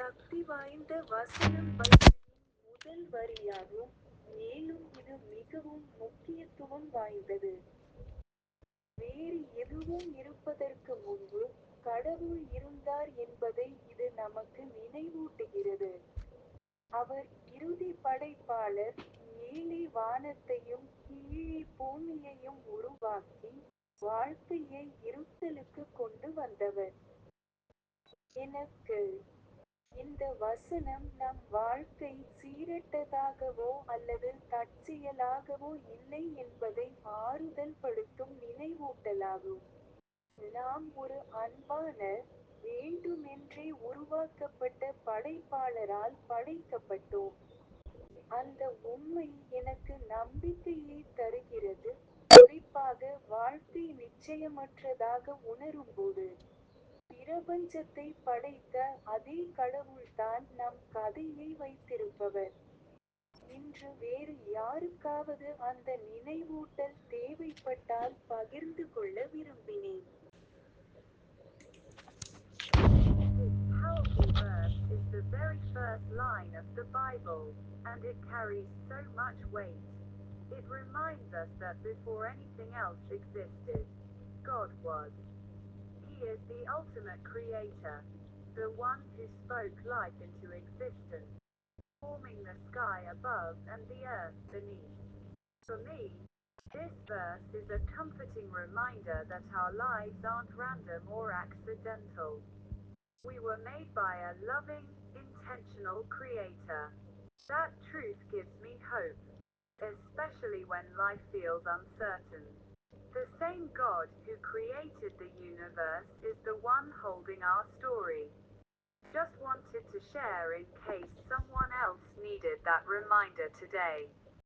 சக்தி வாய்ந்த வசனம் பைபிளின் முதல் வரியாகும், மேலும் இது மிகவும் முக்கியத்துவம் வாய்ந்தது. வேறு எதுவும் இருப்பதற்கு முன்பு கடவுள் இருந்தார் என்பதை இது நமக்கு நினைவூட்டுகிறது. அவர் இறுதி படைப்பாளர், மேலே வானத்தையும் கீழே பூமியையும் உருவாக்கி வாழ்க்கையை இருத்தலுக்கு கொண்டு வந்தவர். எனக்கு இந்த வசனம் நம் வாழ்க்கை சீரற்றதாகவோ அல்லது தற்செயலாகவோ இல்லை என்பதை ஆறுதல் படுத்தும் நினைவூட்டலாகும். நாம் ஒரு அன்பான, வேண்டுமென்றே உருவாக்கப்பட்ட படைப்பாளரால் படைக்கப்பட்டோம். அந்த உண்மை எனக்கு நம்பிக்கையை தருகிறது, குறிப்பாக வாழ்க்கை நிச்சயமற்றதாக உணரும்போது. பிரபஞ்சத்தை படைத்த அதே கடவுள்தான் நம் கதையை வைத்திருப்பவர். இன்று வேறு யாருக்காவது அந்த நினைவூட்டல் தேவைப்பட்டால் பகிர்ந்து கொள்ள விரும்பினேன். This powerful verse is the very first line of the Bible, and it carries so much weight. It reminds us that before anything else existed, God was. He is the ultimate creator, the one who spoke life into existence, forming the sky above and the earth beneath. For me, this verse is a comforting reminder that our lives aren't random or accidental. We were made by a loving, intentional creator. That truth gives me hope, especially when life feels uncertain. The same God who created the universe is the one holding our story. Just wanted to share in case someone else needed that reminder today.